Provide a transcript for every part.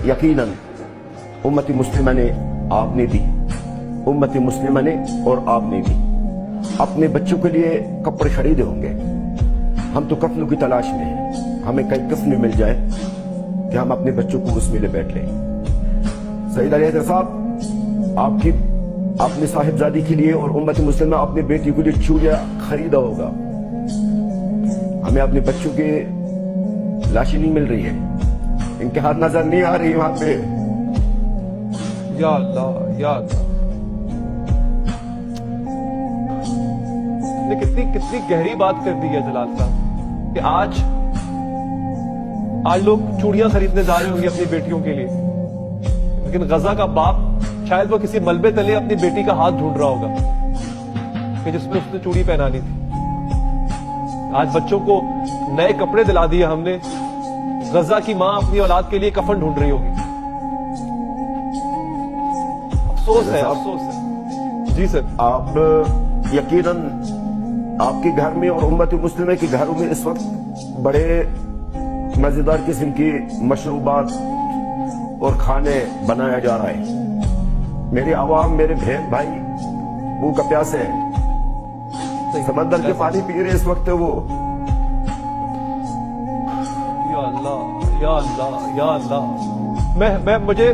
यकीनन उम्मत मुस्लिमा ने आपने दी, उम्मत मुस्लिमा ने और आपने भी अपने बच्चों के लिए कपड़े खरीदे होंगे। हम तो कफनों की तलाश में हैं, हमें कई कफन मिल जाए कि हम अपने बच्चों को उसमें ले बैठ लें। सईद अली हैदर साहब, आपने साहिबजादी के लिए और उम्मत मुस्लिमा अपने बेटी के लिए चूड़िया खरीदा होगा। हमें अपने बच्चों की लाशें नहीं मिल रही है, इनके हाथ नजर नहीं आ रही वहां पे। या अल्लाह, या अल्लाह। ने कितनी गहरी बात कर दी है जलाल साहब कि आज लोग चूड़ियां खरीदने जा रहे होंगे अपनी बेटियों के लिए, लेकिन गजा का बाप शायद वो किसी मलबे तले अपनी बेटी का हाथ ढूंढ रहा होगा कि जिसमें उसने चूड़ी पहनानी थी। आज बच्चों को नए कपड़े दिला दिए हमने, गजा की मां अपनी औलाद के लिए कफन ढूंढ रही होगी। अफसोस है, अफसोस है। जी सर। आप यकीनन आपके घर में और उम्मत मुस्लिमा के घरों में इस वक्त बड़े मजेदार किस्म की मशरूबात और खाने बनाया जा रहा है। मेरे आवाम, मेरे बहन भाई भूख प्यासे हैं, समंदर के पानी पी रहे इस वक्त वो। या अल्लाह, या अल्लाह, या अल्लाह। मैं मुझे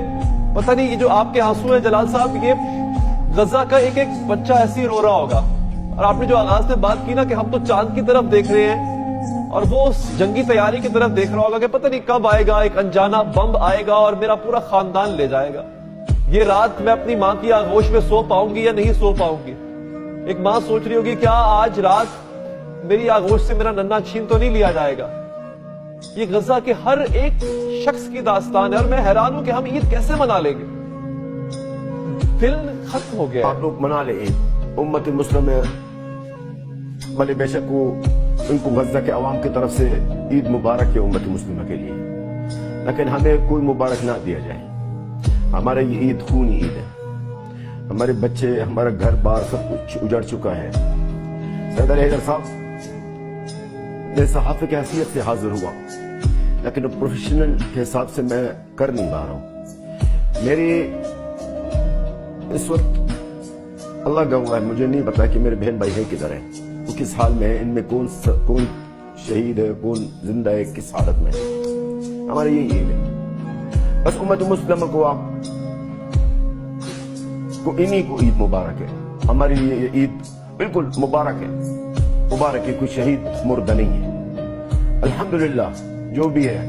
पता नहीं, ये जो आपके आंसू हैं जलाल साहब, ये गजा का एक एक बच्चा ऐसे ही रो रहा होगा। और आपने जो आगाज में बात की ना कि हम तो चांद की तरफ देख रहे हैं, और वो उस जंगी तैयारी की तरफ देख रहा होगा कि पता नहीं कब आएगा एक अनजाना बम आएगा और मेरा पूरा खानदान ले जाएगा। ये रात मैं अपनी माँ की आगोश में सो पाऊंगी या नहीं सो पाऊंगी। एक माँ सोच रही होगी, क्या आज रात मेरी आगोश से मेरा नन्हा छीन तो नहीं लिया जाएगा। ये गजा के हर एक शख्स की दास्तान है, और मैं हैरान हूं कि हम ईद कैसे मना लेंगे। फिल्म खत्म हो गया। आप लोग मना ले ईद, उम्मत मुस्लिम भले बेशक वो उनको गजा के अवाम की तरफ से ईद मुबारक है उम्मत मुस्लिमा के लिए, लेकिन हमें कोई मुबारक ना दिया जाए। हमारा ये ईद खूनी ईद है, हमारे बच्चे, हमारा घर बार सब कुछ उजड़ चुका है। सईद अली हैदर साहब, मैं सहाफ़ी की हैसियत से हाजिर हुआ, लेकिन प्रोफेशनल के हिसाब से मैं कर नहीं पा रहा हूं। मेरी इस वक्त अल्लाह गवाह है, मुझे नहीं पता कि मेरे बहन भाई है किधर है, वो किस हाल में है, इनमें कौन शहीद है, कौन जिंदा है, किस हालत में है। हमारी यही ईद है। बस उम्मत मुस्लिमा को इन्हीं को ईद मुबारक है। हमारे लिए ये ईद बिल्कुल मुबारक है, मुबारक है, कोई शहीद मुर्दा नहीं है। अल्हम्दुलिल्लाह, जो भी है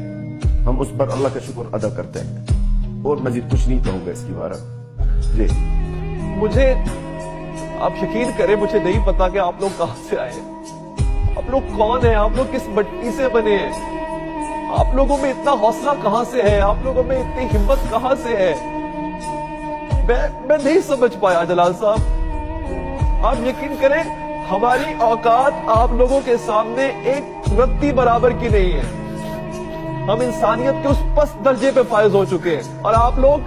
हम उस पर अल्लाह का शुक्र अदा करते हैं, और मजीद कुछ नहीं कहूंगा इसकी बात। जी, मुझे आप यकीन करें, मुझे नहीं पता कि आप लोग कहां से आए, आप लोग कौन हैं, आप लोग किस मिट्टी से बने हैं, आप लोगों में इतना हौसला कहां से है, आप लोगों में इतनी हिम्मत कहां से है। मैं नहीं समझ पाया जलाल साहब। आप यकीन करें, हमारी औकात आप लोगों के सामने एक रत्ती बराबर की नहीं है। हम इंसानियत के उस पस्त दर्जे पे फायज हो चुके हैं, और आप लोग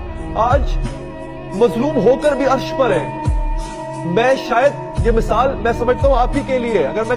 आज मजलूम होकर भी अर्श पर हैं। मैं शायद ये मिसाल मैं समझता हूं आप ही के लिए, अगर मैं